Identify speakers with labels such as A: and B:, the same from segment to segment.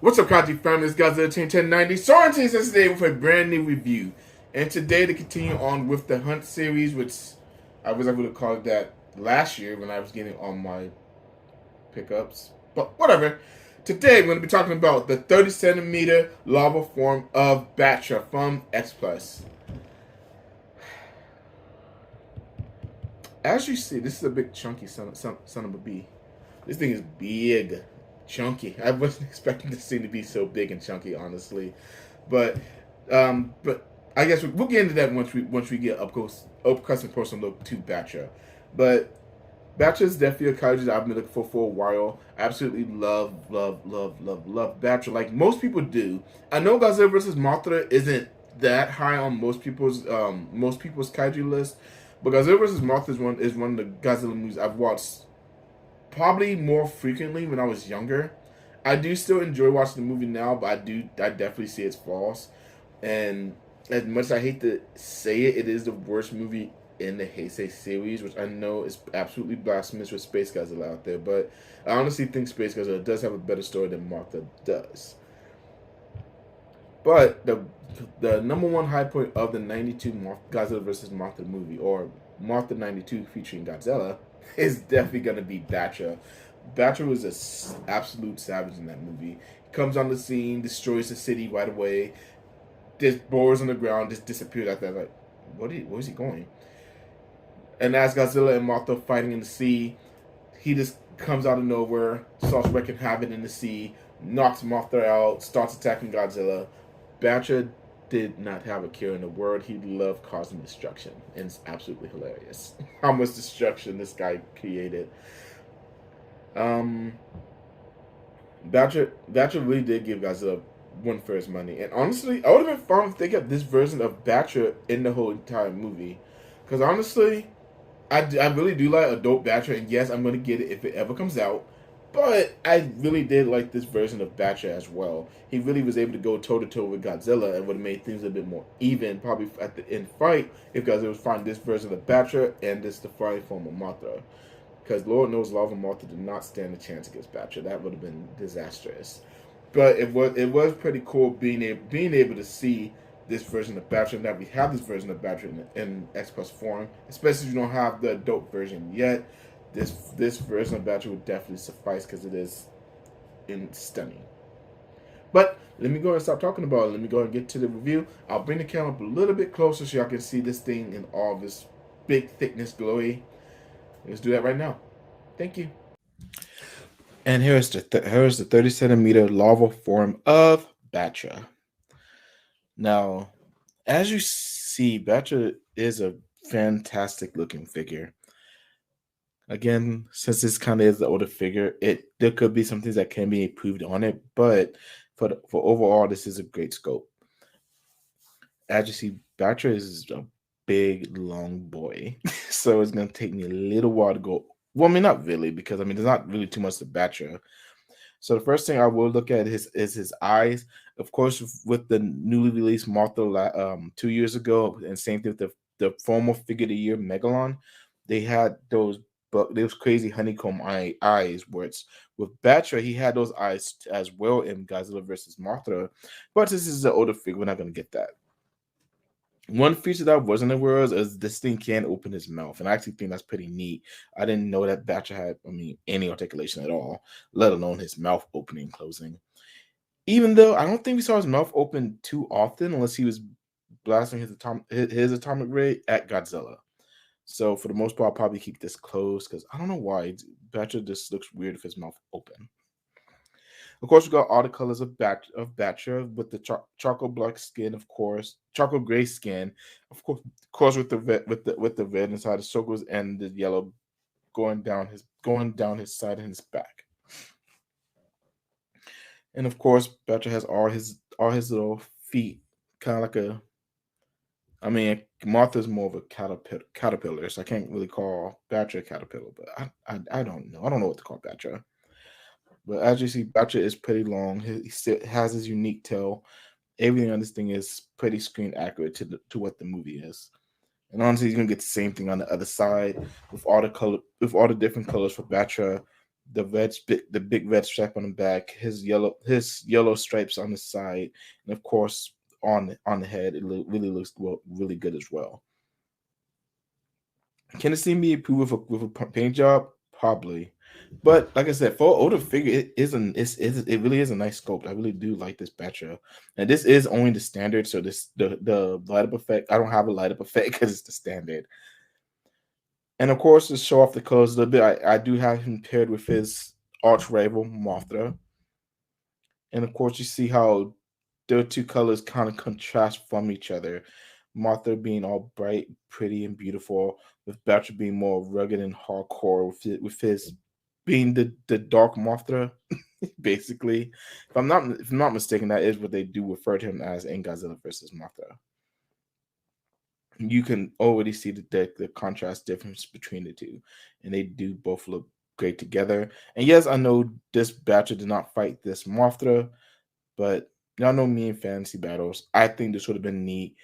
A: What's up, Kaji family? It's Godzilla Team 1090. Soren Team says today with a brand new review. And today to continue on with the Hunt series, which I was able to call it that last year when I was getting all my pickups. But whatever. Today we're going to be talking about the 30 centimeter lava form of Battra from X Plus. As you see, this is a big chunky son of a bee. This thing is big, chunky. I wasn't expecting this thing to be so big and chunky, honestly. But I guess we'll get into that once we get up close and personal look to Battra. But Battra is definitely a kaiju that I've been looking for a while. I absolutely love Battra, like most people do. I know Godzilla vs. Mothra isn't that high on most people's kaiju list, but Godzilla vs. Mothra is one of the Godzilla movies I've watched probably more frequently when I was younger. I do still enjoy watching the movie now, but I definitely see its flaws. And as much as I hate to say it, it is the worst movie in the Heisei series, which I know is absolutely blasphemous with Space Godzilla out there. But I honestly think Space Godzilla does have a better story than Mothra does. But the number one high point of the 92 Godzilla vs. Mothra movie, or Mothra 92 featuring Godzilla, is definitely going to be Battra. Battra was an absolute savage in that movie. He comes on the scene, destroys the city right away, just bores on the ground, just disappeared like that. Like, where is he going? And as Godzilla and Mothra fighting in the sea, he just comes out of nowhere, starts wreaking havoc in the sea, knocks Mothra out, starts attacking Godzilla. Battra did not have a care in the world. He loved causing destruction, and it's absolutely hilarious how much destruction this guy created. Battra really did give Godzilla one for his money, and honestly, I would have been fine if they got this version of Battra in the whole entire movie, because honestly, I really do like adult Battra, and yes, I'm gonna get it if it ever comes out. But I really did like this version of Battra as well. He really was able to go toe to toe with Godzilla and would have made things a bit more even, probably at the end fight, if Godzilla was fighting this version of Battra and this the fighting form of Mothra. Because Lord knows Lava Mothra did not stand a chance against Battra. That would have been disastrous. But it was pretty cool being able to see this version of Battra, and that we have this version of Battra in X Plus form, especially if you don't have the adult version yet. This version of Battra would definitely suffice because it is stunning. But let me go and stop talking about it. Let me go and get to the review. I'll bring the camera up a little bit closer so y'all can see this thing in all this big thickness glowy. Let's do that right now. Thank you. And here's the 30 centimeter lava form of Battra. Now, as you see, Battra is a fantastic looking figure. Again, since this kind of is the older figure, there could be some things that can be improved on it, but for overall, this is a great scope. As you see, Battra is a big, long boy, so it's gonna take me a little while to go. Well, I mean, not really, because I mean, there's not really too much to Battra. So the first thing I will look at is his eyes. Of course, with the newly released Mothra 2 years ago, and same thing with the former figure of the year Megalon, they had those crazy honeycomb eyes. Where it's with Battra, he had those eyes as well in Godzilla versus Mothra, but this is an older figure. We're not gonna get that. One feature that I wasn't aware of is this thing can open his mouth, and I actually think that's pretty neat. I didn't know that Batcher had, any articulation at all, let alone his mouth opening and closing. Even though I don't think we saw his mouth open too often, unless he was blasting his atomic ray at Godzilla. So for the most part, I'll probably keep this closed because I don't know why Batcher just looks weird with his mouth open. Of course, we got all the colors of Battra with the charcoal black skin, of course, charcoal gray skin, of course, with the red inside the circles and the yellow going down his side and his back. And of course, Battra has all his little feet, kind of like a. I mean, Martha's more of a caterpillar, so I can't really call Battra a caterpillar, but I don't know. I don't know what to call Battra. But as you see, Battra is pretty long. He still has his unique tail. Everything on this thing is pretty screen accurate to what the movie is. And honestly, you're gonna get the same thing on the other side with all the different colors for Battra. the big red stripe on the back, his yellow stripes on the side, and of course on the head. It really looks really good as well. Can it see me improve with a paint job? Probably, but like I said, for older figure, it really is a nice sculpt. I really do like this Battra, and this is only the standard. So the light up effect. I don't have a light up effect because it's the standard. And of course, to show off the colors a little bit, I do have him paired with his arch rival Mothra, and of course, you see how the two colors kind of contrast from each other. Martha being all bright, pretty, and beautiful, with Batcher being more rugged and hardcore, with his being the dark Mothra, basically. If I'm not mistaken, that is what they do refer to him as in Godzilla versus Mothra. You can already see the contrast difference between the two, and they do both look great together. And yes, I know this Batcher did not fight this Mothra, but y'all know me in fantasy battles. I think this would have been neat.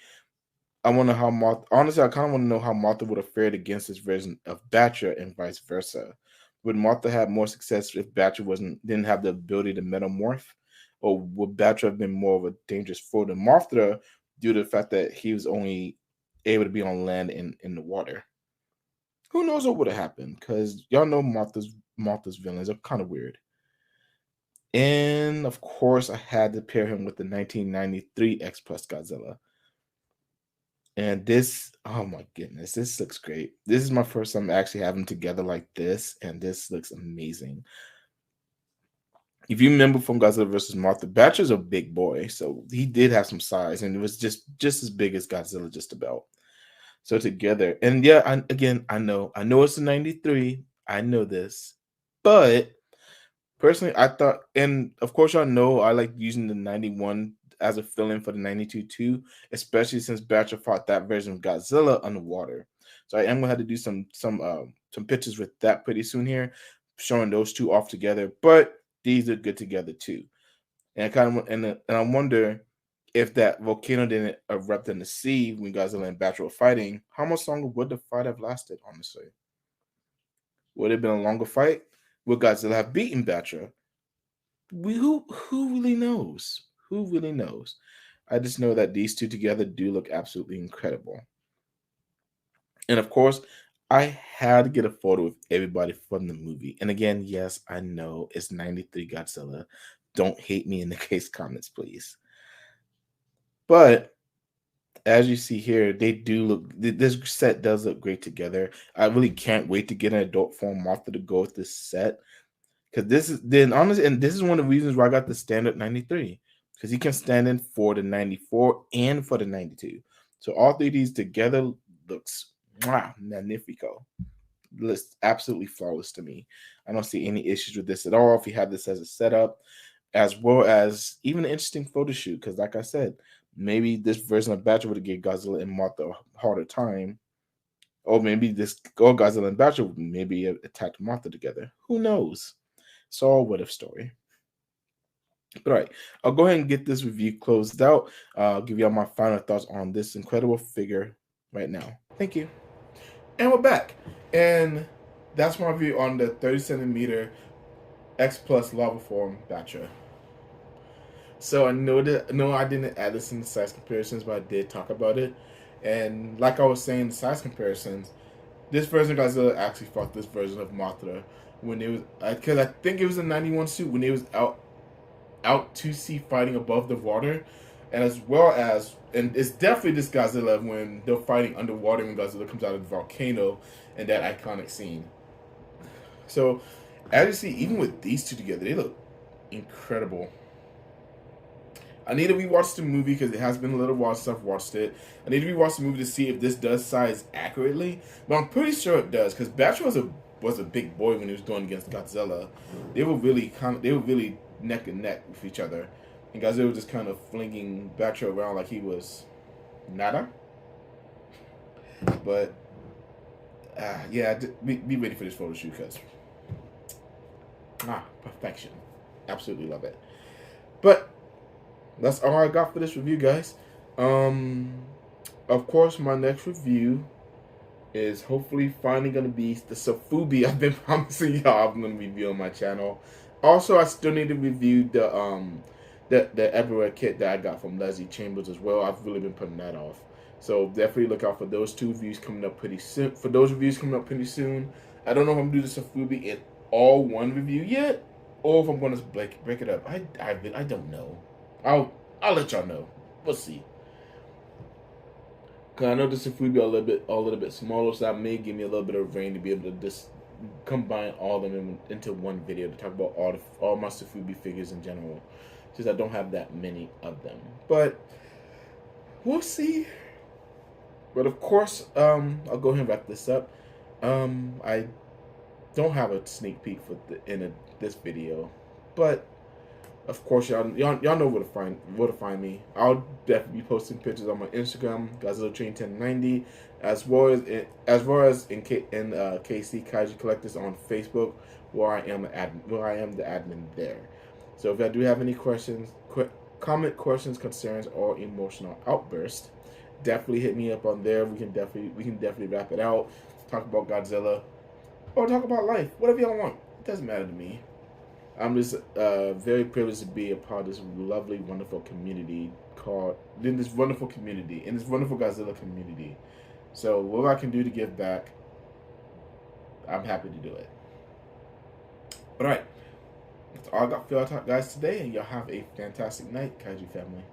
A: I wonder how Martha. Honestly, I kind of want to know how Martha would have fared against this version of Batcher and vice versa. Would Martha have more success if Batcher didn't have the ability to metamorph, or would Batcher have been more of a dangerous foe to Mothra due to the fact that he was only able to be on land and in the water? Who knows what would have happened? Because y'all know Martha's villains are kind of weird. And of course, I had to pair him with the 1993 X Plus Godzilla. And this, oh my goodness, this looks great. This is my first time actually having together like this, and this looks amazing. If you remember from Godzilla versus Martha, Batcher's a big boy, so he did have some size, and it was just as big as Godzilla, just about. So together, and yeah, I know it's a 93. I know this, but personally, I thought, and of course, y'all know I like using the 91 as a fill-in for the 92 too, especially since Batcher fought that version of Godzilla underwater. So I am gonna have to do some pictures with that pretty soon here, showing those two off together. But these are good together too. And I kind of and I wonder if that volcano didn't erupt in the sea when Godzilla and Batcher were fighting, how much longer would the fight have lasted? Honestly, would it have been a longer fight? Would Godzilla have beaten Batcher? Who really knows? Who really knows? I just know that these two together do look absolutely incredible. And of course, I had to get a photo with everybody from the movie. And again, yes, I know it's 93 Godzilla. Don't hate me in the case comments, please. But as you see here, they do look. This set does look great together. I really can't wait to get an adult form Martha to go with this set. Because this is then honestly, and this is one of the reasons why I got the standard 93. Because he can stand in for the 94 and for the 92. So all three of these together looks magnifico. Looks absolutely flawless to me. I don't see any issues with this at all. If you have this as a setup, as well as even an interesting photo shoot. Because like I said, maybe this version of Batcher would have gave Godzilla and Martha a harder time. Or maybe this Godzilla and Batcher would maybe attacked Martha together. Who knows? It's all what if story. But all right, I'll go ahead and get this review closed out. I'll give y'all my final thoughts on this incredible figure right now. Thank you. And we're back. And that's my review on the 30 centimeter X Plus lava form Battra. So I know I didn't add this in the size comparisons, but I did talk about it. And like I was saying, the size comparisons, this version of Godzilla actually fought this version of Mothra when it was, because I think it was a 91 suit when it was out to sea fighting above the water, and as well as, and it's definitely this Godzilla when they're fighting underwater when Godzilla comes out of the volcano and that iconic scene. So as you see, even with these two together, they look incredible. I need to rewatch the movie because it has been a little while since I've watched it. I need to rewatch the movie to see if this does size accurately, but I'm pretty sure it does because Batcher was a big boy when he was going against Godzilla. They were really neck and neck with each other, and Godzilla was just kind of flinging Batcher around like he was nada. But yeah, be ready for this photo shoot because perfection, absolutely love it. But that's all I got for this review, guys. Of course, my next review is hopefully finally gonna be the Sofubi I've been promising y'all I'm gonna review on my channel. Also, I still need to review the Everywhere kit that I got from Leslie Chambers as well. I've really been putting that off. So definitely look out for those two reviews coming up pretty soon. For those reviews coming up pretty soon. I don't know if I'm gonna do the Sofubi in all one review yet, or if I'm gonna break it up. I don't know. I'll let y'all know. We'll see. Cause I know this Sofubi are a little bit smaller, so that may give me a little bit of rain to be able to just combine all of them into one video to talk about all my Sofubi figures in general. Since I don't have that many of them, but we'll see. But of course, I'll go ahead and wrap this up. I don't have a sneak peek for this video, but of course, y'all know where to find me. I'll definitely be posting pictures on my Instagram, Godzilla Train 1090, as well as in KC Kaiju Collectors on Facebook, where I am the admin there. So if y'all do have any questions, comments, concerns, or emotional outbursts, definitely hit me up on there. We can definitely wrap it out. Talk about Godzilla, or talk about life, whatever y'all want. It doesn't matter to me. I'm just very privileged to be a part of this lovely, wonderful community in this wonderful Godzilla community. So what I can do to give back, I'm happy to do it. All right, that's all I got for y'all guys today, and y'all have a fantastic night, Kaiju family.